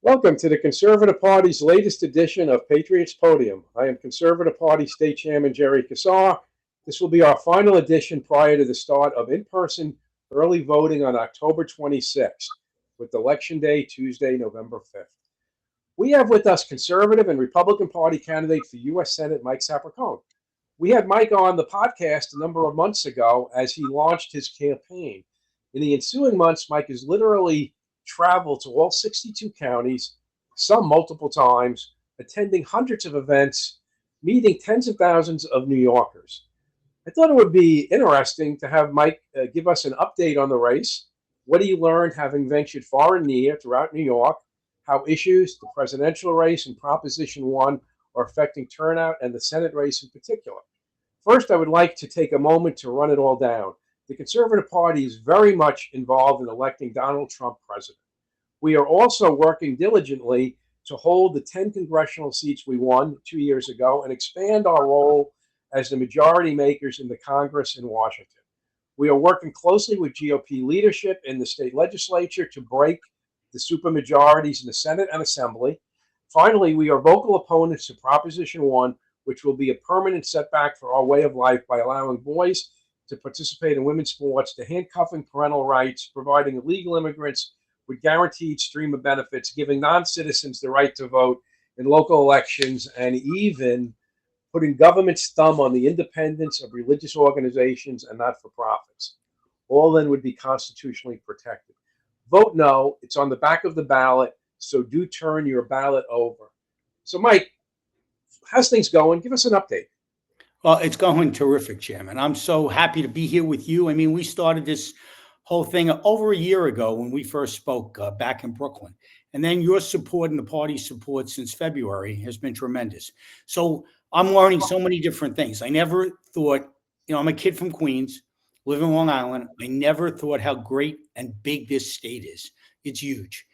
Welcome to the Conservative Party's latest edition of Patriots Podium. I am Conservative Party State Chairman Jerry Kassar. This will be our final edition prior to the start of in-person early voting on October 26th, with Election Day Tuesday, November 5th. We have with us Conservative and Republican Party candidate for U.S. Senate, Mike Sapraicone. We had Mike on the podcast a number of months ago as he launched his campaign. In the ensuing months, Mike has literally traveled to all 62 counties, some multiple times, attending hundreds of events, meeting tens of thousands of New Yorkers. I thought it would be interesting to have Mike give us an update on the race. What do you learn having ventured far and near throughout New York? How issues, the presidential race and Proposition 1 are affecting turnout and the Senate race in particular. First, I would like to take a moment to run it all down. The Conservative Party is very much involved in electing Donald Trump president. We are also working diligently to hold the 10 congressional seats we won 2 years ago and expand our role as the majority makers in the Congress in Washington. We are working closely with GOP leadership in the state legislature to break the supermajorities in the Senate and Assembly. Finally, we are vocal opponents to Proposition 1, which will be a permanent setback for our way of life by allowing boys to participate in women's sports, to handcuffing parental rights, providing illegal immigrants with guaranteed stream of benefits, giving non-citizens the right to vote in local elections, and even putting government's thumb on the independence of religious organizations and not-for-profits. All then would be constitutionally protected. Vote no. It's on the back of the ballot, so do turn your ballot over. So, Mike, how's things going? Give us an update. Well, it's going terrific, Chairman. I'm so happy to be here with you. I mean, we started this whole thing over a year ago when we first spoke back in Brooklyn. And then your support and the party's support since February has been tremendous. So I'm learning so many different things. I never thought, I'm a kid from Queens, live in Long Island. I never thought how great and big this state is. It's huge.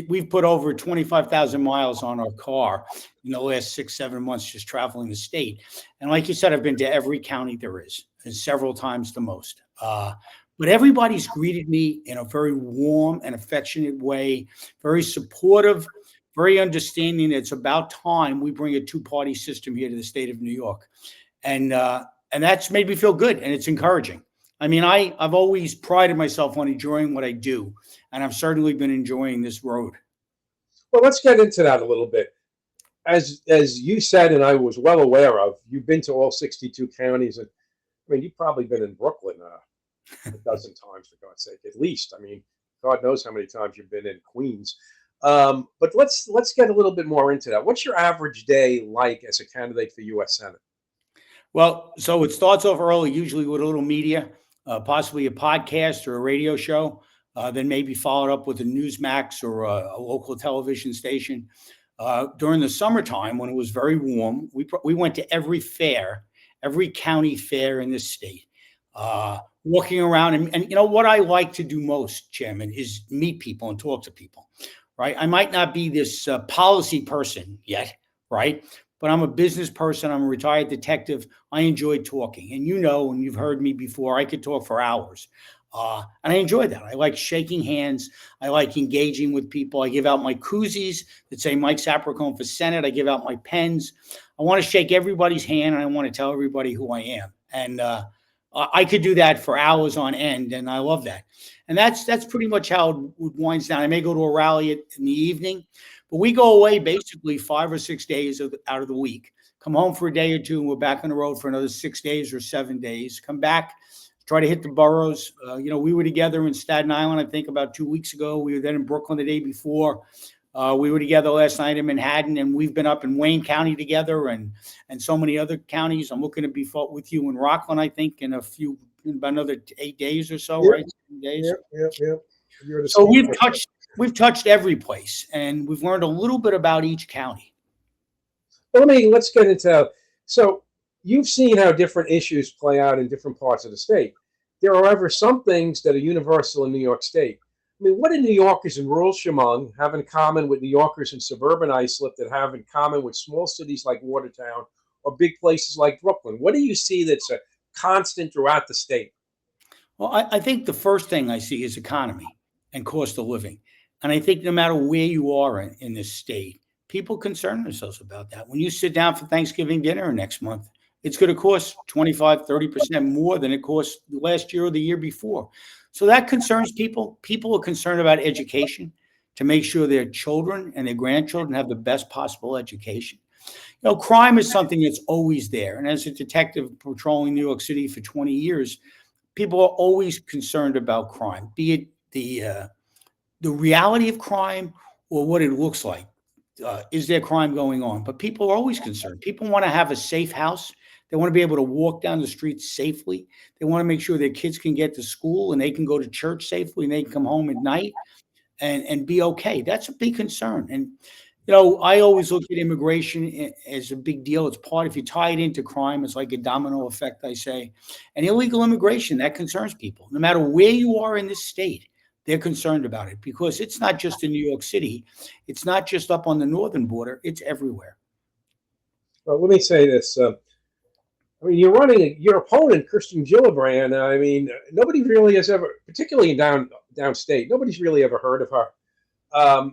We've put over 25,000 miles on our car in the last 6-7 months just traveling the state. And like you said, I've been to every county there is, and several times the most. But everybody's greeted me in a very warm and affectionate way, very supportive, very understanding that it's about time we bring a two-party system here to the state of New York. And that's made me feel good, and it's encouraging. I mean, I've always prided myself on enjoying what I do, and I've certainly been enjoying this road. Well, let's get into that a little bit. As you said, and I was well aware of, you've been to all 62 counties. And I mean, you've probably been in Brooklyn a dozen times, for God's sake, at least. I mean, God knows how many times you've been in Queens. But let's get a little bit more into that. What's your average day like as a candidate for U.S. Senate? Well, so it starts off early, usually with a little media, possibly a podcast or a radio show, then maybe followed up with a Newsmax or a local television station. During the summertime, when it was very warm, we went to every fair, every county fair in this state, walking around. And what I like to do most, Chairman, is meet people and talk to people, right? I might not be this policy person yet, right? But I'm a business person. I'm a retired detective. I enjoy talking. And and you've heard me before, I could talk for hours. And I enjoy that. I like shaking hands. I like engaging with people. I give out my koozies that say Mike Sapraicone for Senate. I give out my pens. I want to shake everybody's hand, and I want to tell everybody who I am. And I could do that for hours on end, and I love that. And that's pretty much how it winds down. I may go to a rally in the evening, but we go away basically 5 or 6 days out of the week, come home for a day or two, and we're back on the road for another 6 days or 7 days, come back, try to hit the boroughs. We were together in Staten Island, I think, about 2 weeks ago. We were then in Brooklyn the day before. We were together last night in Manhattan, and we've been up in Wayne County together and so many other counties. I'm looking to be with you in Rockland, I think, in about another 8 days or so, right? 7 days. Yep. So we've touched every place, and we've learned a little bit about each county. Well, let's get into. So you've seen how different issues play out in different parts of the state. There are however some things that are universal in New York State. I mean, what do New Yorkers in rural Chemung have in common with New Yorkers in suburban Islip that have in common with small cities like Watertown or big places like Brooklyn? What do you see that's a constant throughout the state? Well, I think the first thing I see is economy and cost of living. And I think no matter where you are in this state, people concern themselves about that. When you sit down for Thanksgiving dinner next month, it's going to cost 25, 30% more than it cost last year or the year before. So that concerns people. People are concerned about education, to make sure their children and their grandchildren have the best possible education. Crime is something that's always there. And as a detective patrolling New York City for 20 years, people are always concerned about crime, be it the reality of crime or what it looks like. Is there crime going on? But people are always concerned. People want to have a safe house. They want to be able to walk down the street safely. They want to make sure their kids can get to school and they can go to church safely and they can come home at night and be okay. That's a big concern. And, I always look at immigration as a big deal. It's part, if you tie it into crime, it's like a domino effect, I say. And illegal immigration, that concerns people. No matter where you are in this state, they're concerned about it, because it's not just in New York City. It's not just up on the northern border. It's everywhere. Well, let me say this. You're running your opponent, Kirsten Gillibrand. Nobody really has ever, particularly in downstate, nobody's really ever heard of her.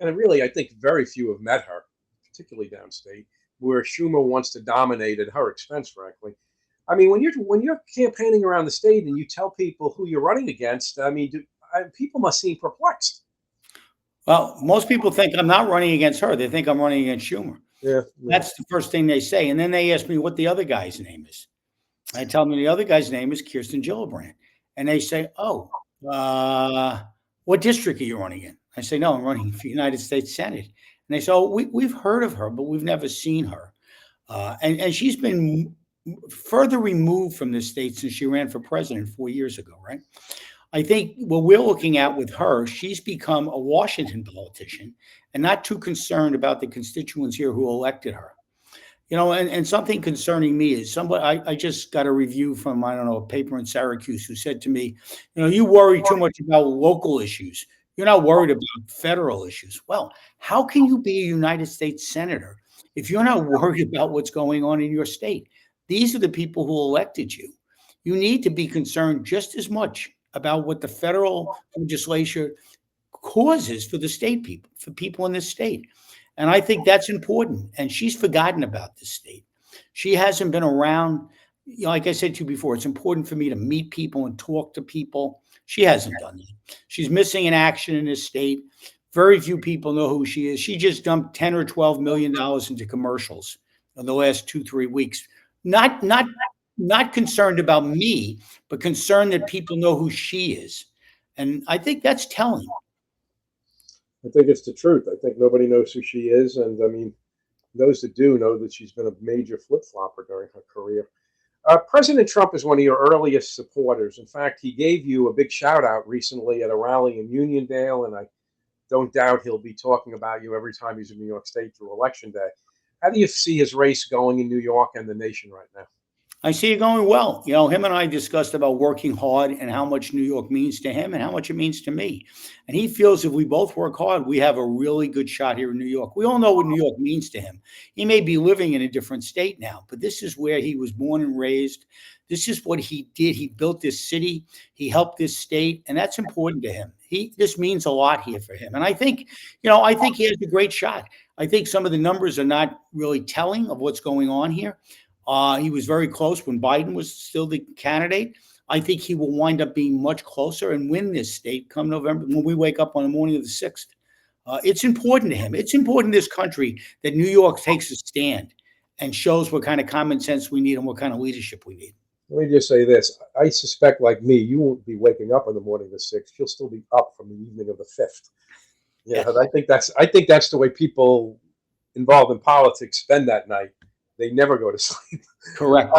And really, I think very few have met her, particularly downstate, where Schumer wants to dominate at her expense, frankly. When you're campaigning around the state and you tell people who you're running against, people must seem perplexed. Well, most people think I'm not running against her. They think I'm running against Schumer. Yeah. That's the first thing they say. And then they ask me what the other guy's name is. I tell them the other guy's name is Kirsten Gillibrand. And they say, oh, what district are you running in? I say, no, I'm running for United States Senate. And they say, oh, we've heard of her, but we've never seen her. And she's been further removed from this state since she ran for president 4 years ago, right? I think what we're looking at with her, she's become a Washington politician and not too concerned about the constituents here who elected her. And something concerning me is somebody, I just got a review from, a paper in Syracuse who said to me, you worry too much about local issues. You're not worried about federal issues. Well, how can you be a United States senator if you're not worried about what's going on in your state? These are the people who elected you. You need to be concerned just as much about what the federal legislature causes for the state people, for people in this state. And I think that's important. And she's forgotten about this state. She hasn't been around. Like I said to you before, it's important for me to meet people and talk to people. She hasn't done that. She's missing in action in this state. Very few people know who she is. She just dumped $10 or $12 million into commercials in the last 2-3 weeks. Not concerned about me, but concerned that people know who she is. And I think that's telling. I think it's the truth. I think nobody knows who she is. And those that do know that she's been a major flip-flopper during her career. President Trump is one of your earliest supporters. In fact, he gave you a big shout out recently at a rally in Uniondale, and I don't doubt he'll be talking about you every time he's in New York State through Election Day. How do you see his race going in New York and the nation right now? I see it going well. Him and I discussed about working hard and how much New York means to him and how much it means to me. And he feels if we both work hard, we have a really good shot here in New York. We all know what New York means to him. He may be living in a different state now, but this is where he was born and raised. This is what he did. He built this city. He helped this state, and that's important to him. This means a lot here for him. And I think he has a great shot. I think some of the numbers are not really telling of what's going on here. He was very close when Biden was still the candidate. I think he will wind up being much closer and win this state come November when we wake up on the morning of the 6th. It's important to him. It's important to this country that New York takes a stand and shows what kind of common sense we need and what kind of leadership we need. Let me just say this. I suspect, like me, you won't be waking up on the morning of the 6th. You'll still be up from the evening of the 5th. Yeah, yes. I think that's the way people involved in politics spend that night. They never go to sleep. Correct.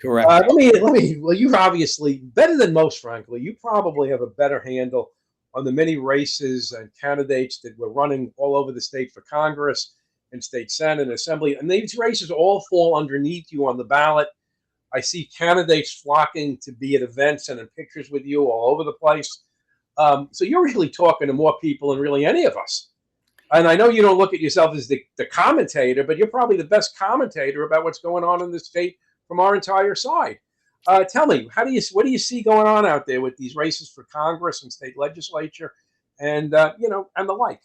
Correct. Well, you're obviously better than most, frankly. You probably have a better handle on the many races and candidates that were running all over the state for Congress and state Senate and Assembly. And these races all fall underneath you on the ballot. I see candidates flocking to be at events and in pictures with you all over the place. So you're really talking to more people than really any of us. And I know you don't look at yourself as the commentator, but you're probably the best commentator about what's going on in the state from our entire side. Tell me, what do you see going on out there with these races for Congress and state legislature and and the like.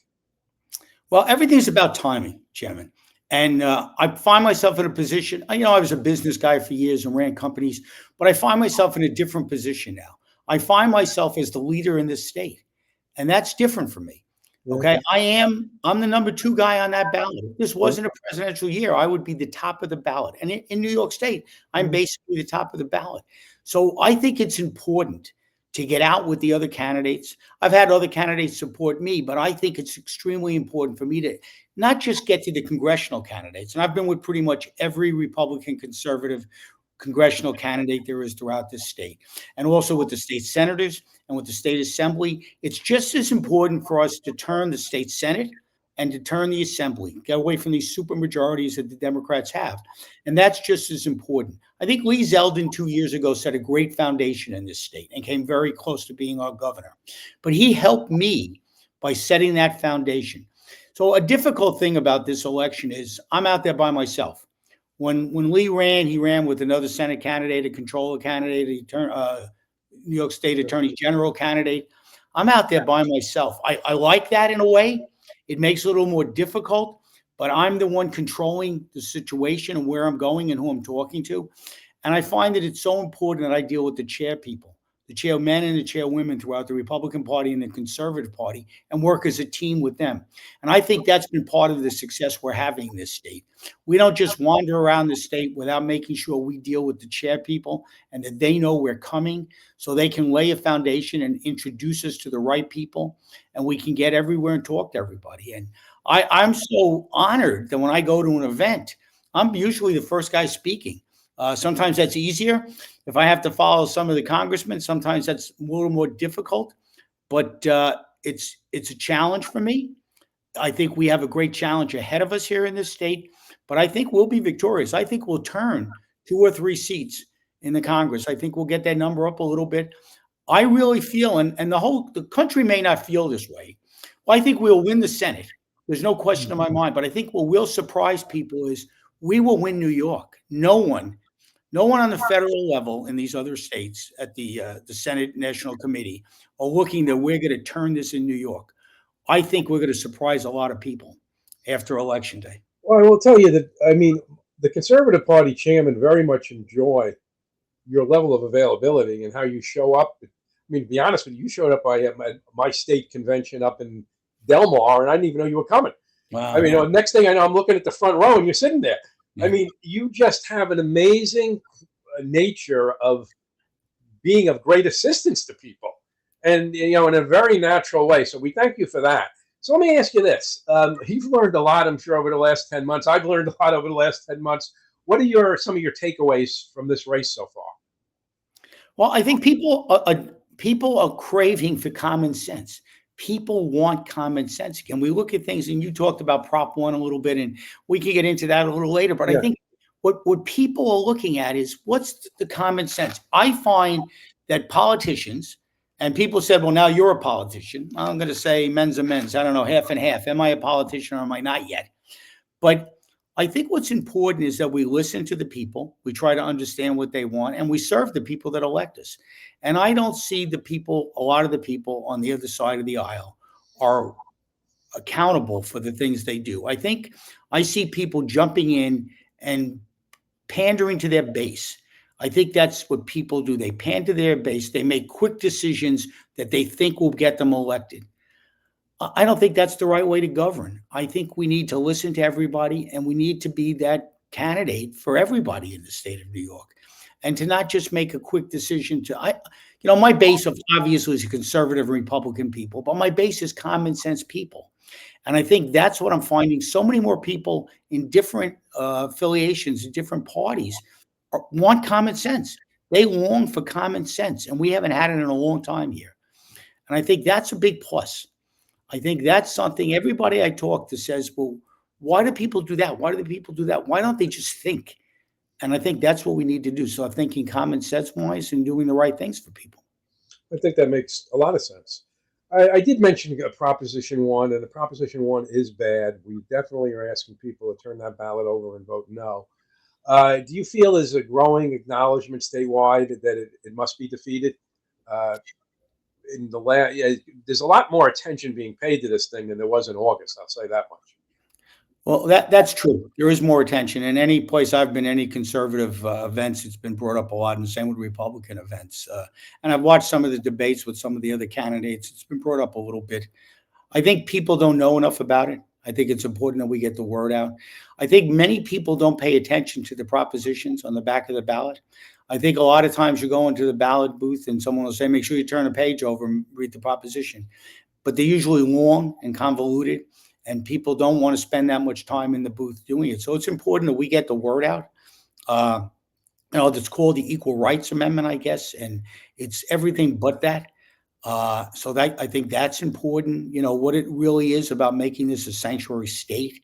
Well, everything's about timing, Chairman. And I find myself in a position, I was a business guy for years and ran companies, but I find myself in a different position now. I find myself as the leader in this state, and that's different for me. Yeah. Okay. I'm the number 2 guy on that ballot. If this Yeah. wasn't a presidential year, I would be the top of the ballot. And in New York State, I'm basically the top of the ballot. So I think it's important to get out with the other candidates. I've had other candidates support me, but I think it's extremely important for me to not just get to the congressional candidates. And I've been with pretty much every Republican conservative congressional candidate there is throughout this state, and also with the state senators and with the state assembly. It's just as important for us to turn the state Senate and to turn the assembly, get away from these super majorities that the Democrats have. And that's just as important. I think Lee Zeldin 2 years ago set a great foundation in this state and came very close to being our governor. But he helped me by setting that foundation. So a difficult thing about this election is I'm out there by myself. When Lee ran, he ran with another Senate candidate, a controller candidate, New York State Attorney General candidate. I'm out there by myself. I like that in a way. It makes it a little more difficult, but I'm the one controlling the situation and where I'm going and who I'm talking to. And I find that it's so important that I deal with the chair people, the chairmen and the chairwomen throughout the Republican Party and the Conservative Party, and work as a team with them. And I think that's been part of the success we're having in this state. We don't just wander around the state without making sure we deal with the chair people and that they know we're coming so they can lay a foundation and introduce us to the right people, and we can get everywhere and talk to everybody. And I'm so honored that when I go to an event, I'm usually the first guy speaking. Sometimes that's easier. If I have to follow some of the congressmen, sometimes that's a little more difficult, but it's a challenge for me. I think we have a great challenge ahead of us here in this state, but I think we'll be victorious. I think we'll turn 2 or 3 seats in the Congress. I think we'll get that number up a little bit. I really feel, and the country may not feel this way. Well, I think we'll win the Senate. There's no question in my mind, but I think what will surprise people is we will win New York. No one on the federal level in these other states at the Senate National Committee are looking that we're going to turn this in New York. I think we're going to surprise a lot of people after Election Day. Well, I will tell you that, the Conservative Party chairman very much enjoy your level of availability and how you show up. I mean, to be honest with you, you showed up by my state convention up in Del Mar, and I didn't even know you were coming. Wow. Next thing I know, I'm looking at the front row, and you're sitting there. Yeah. You just have an amazing nature of being of great assistance to people, and in a very natural way. So we thank you for that. So let me ask you this: you've learned a lot, I'm sure, over the last 10 months. I've learned a lot over the last 10 months. What are some of your takeaways from this race so far? Well, I think people are craving for common sense. People want common sense. Again, we look at things, and you talked about Prop 1 a little bit, and we can get into that a little later. But yeah. I think what people are looking at is what's the common sense. I find that politicians, and people said, well, now you're a politician. I'm going to say men's and men's. I don't know, half and half. Am I a politician or am I not yet? But I think what's important is that we listen to the people, we try to understand what they want, and we serve the people that elect us. And I don't see a lot of the people on the other side of the aisle are accountable for the things they do. I think I see people jumping in and pandering to their base. I think that's what people do. They pander to their base. They make quick decisions that they think will get them elected. I don't think that's the right way to govern. I think we need to listen to everybody, and we need to be that candidate for everybody in the state of New York, and to not just make a quick decision my base of obviously is conservative Republican people, but my base is common sense people. And I think that's what I'm finding. So many more people in different affiliations, in different parties want common sense. They long for common sense, and we haven't had it in a long time here. And I think that's a big plus. I think that's something everybody I talk to says, well, why do people do that? Why do the people do that? Why don't they just think? And I think that's what we need to do. So I'm thinking common sense wise and doing the right things for people. I think that makes a lot of sense. I did mention Proposition 1, and the Proposition 1 is bad. We definitely are asking people to turn that ballot over and vote no. Do you feel there's a growing acknowledgement statewide that it must be defeated? in the last, yeah, there's a lot more attention being paid to this thing than there was in August. I'll say that much. Well, that's true. There is more attention. In any place I've been, any conservative events, it's been brought up a lot, and the same with Republican events. And I've watched some of the debates with some of the other candidates. It's been brought up a little bit. I think people don't know enough about it. I think it's important that we get the word out. I think many people don't pay attention to the propositions on the back of the ballot. I think a lot of times you go into the ballot booth and someone will say, make sure you turn a page over and read the proposition. But they're usually long and convoluted, and people don't want to spend that much time in the booth doing it. So it's important that we get the word out. It's called the Equal Rights Amendment, I guess, and it's everything but that. So that I think that's important. What it really is about making this a sanctuary state,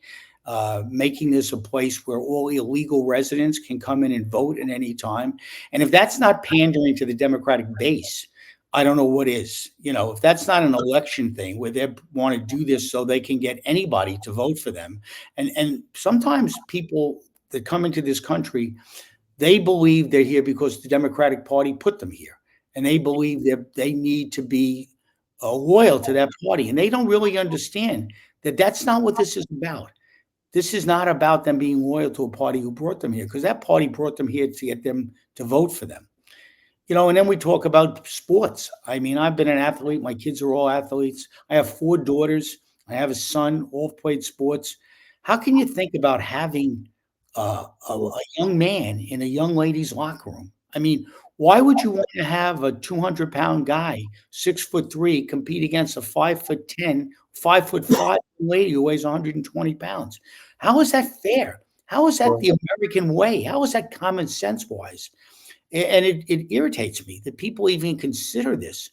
making this a place where all illegal residents can come in and vote at any time. And if that's not pandering to the Democratic base, I don't know what is. If that's not an election thing where they want to do this so they can get anybody to vote for them. And sometimes people that come into this country, they believe they're here because the Democratic Party put them here. And they believe that they need to be loyal to that party. And they don't really understand that that's not what this is about. This is not about them being loyal to a party who brought them here, because that party brought them here to get them to vote for them. And then we talk about sports. I mean, I've been an athlete. My kids are all athletes. I have 4 daughters. I have a son, all played sports. How can you think about having a young man in a young lady's locker room? I mean, why would you want to have a 200-pound guy, 6'3", compete against a 5'10", 5'5" lady who weighs 120 pounds? How is that fair? How is that the American way? How is that common sense wise? And it irritates me that people even consider this.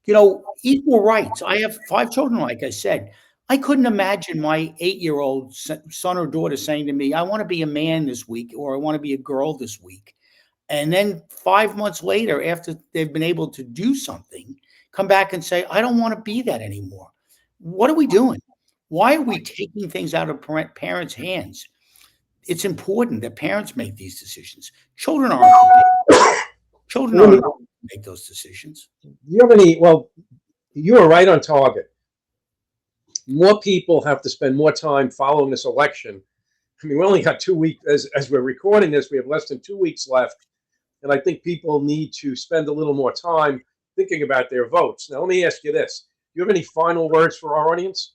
Equal rights. I have 5 children, like I said. I couldn't imagine my 8-year-old son or daughter saying to me, I want to be a man this week, or I want to be a girl this week. And then 5 months later, after they've been able to do something, come back and say, I don't want to be that anymore. What are we doing? Why are we taking things out of parents' hands? It's important that parents make these decisions. Children aren't to make those decisions. Do you have any? Well, you are right on target. More people have to spend more time following this election. I mean, we only got 2 weeks, as we're recording this, we have less than 2 weeks left. And I think people need to spend a little more time thinking about their votes. Now, let me ask you this. Do you have any final words for our audience?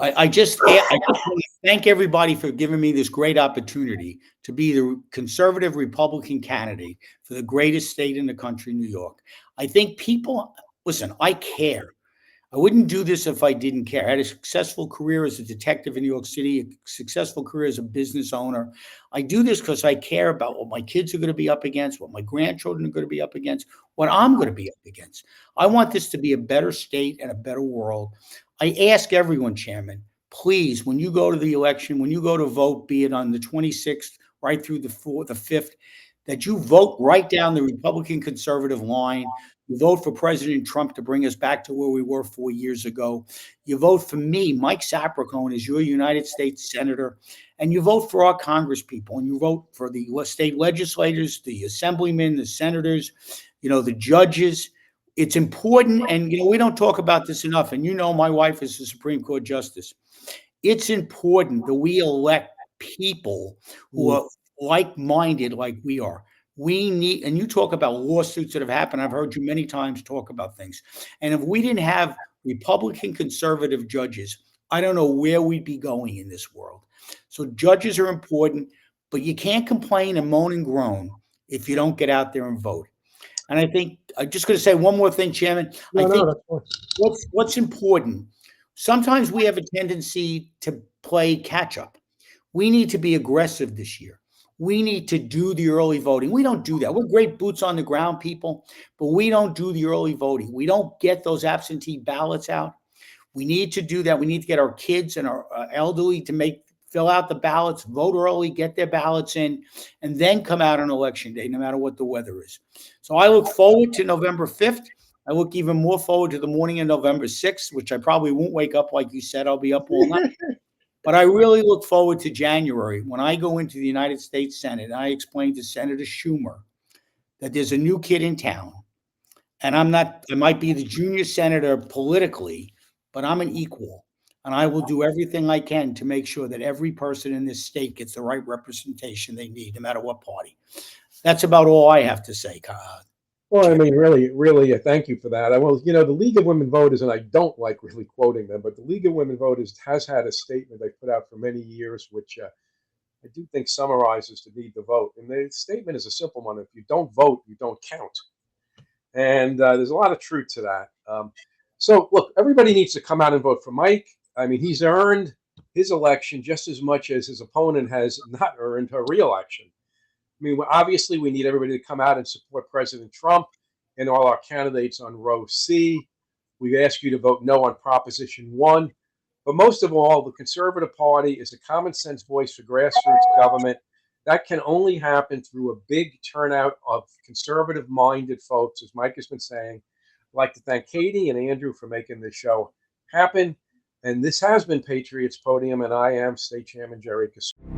I just want to thank everybody for giving me this great opportunity to be the conservative Republican candidate for the greatest state in the country, New York. I think people, listen, I care. I wouldn't do this if I didn't care. I had a successful career as a detective in New York City, a successful career as a business owner. I do this because I care about what my kids are going to be up against, what my grandchildren are going to be up against, what I'm going to be up against. I want this to be a better state and a better world. I ask everyone, Chairman, please, when you go to the election, when you go to vote, be it on the 26th, right through the 5th, that you vote right down the Republican conservative line. You vote for President Trump to bring us back to where we were 4 years ago. You vote for me, Mike Sapraicone, as your United States Senator, and you vote for our Congress people, and you vote for the state legislators, the assemblymen, the senators, the judges. It's important, and we don't talk about this enough, and my wife is a Supreme Court justice. It's important that we elect people who are like-minded like we are. We need, and you talk about lawsuits that have happened. I've heard you many times talk about things. And if we didn't have Republican conservative judges, I don't know where we'd be going in this world. So judges are important, but you can't complain and moan and groan if you don't get out there and vote. And I think I'm just going to say one more thing, Chairman. I think what's important, sometimes we have a tendency to play catch up. We need to be aggressive this year. We need to do the early voting. We don't do that. We're great boots on the ground people, but we don't do the early voting. We don't get those absentee ballots out. We need to do that. We need to get our kids and our elderly to fill out the ballots, vote early, get their ballots in, and then come out on election day, no matter what the weather is. So I look forward to November 5th. I look even more forward to the morning of November 6th, which I probably won't wake up like you said. I'll be up all night. But I really look forward to January when I go into the United States Senate and I explain to Senator Schumer that there's a new kid in town And I might be the junior senator politically, but I'm an equal. And I will do everything I can to make sure that every person in this state gets the right representation they need, no matter what party. That's about all I have to say, Well, I Chair. mean, really, thank you for that. Well, the League of Women Voters, and I don't like really quoting them, but the League of Women Voters has had a statement they put out for many years, which I do think summarizes the need to vote. And the statement is a simple one: if you don't vote, you don't count. And there's a lot of truth to that. So, look, everybody needs to come out and vote for Mike. I mean, he's earned his election just as much as his opponent has not earned her reelection. I mean, obviously, we need everybody to come out and support President Trump and all our candidates on row C. We ask you to vote no on Proposition 1. But most of all, the Conservative Party is a common sense voice for grassroots government. That can only happen through a big turnout of conservative minded folks, as Mike has been saying. I'd like to thank Katie and Andrew for making this show happen. And this has been Patriots Podium, and I am State Chairman Jerry Kassar.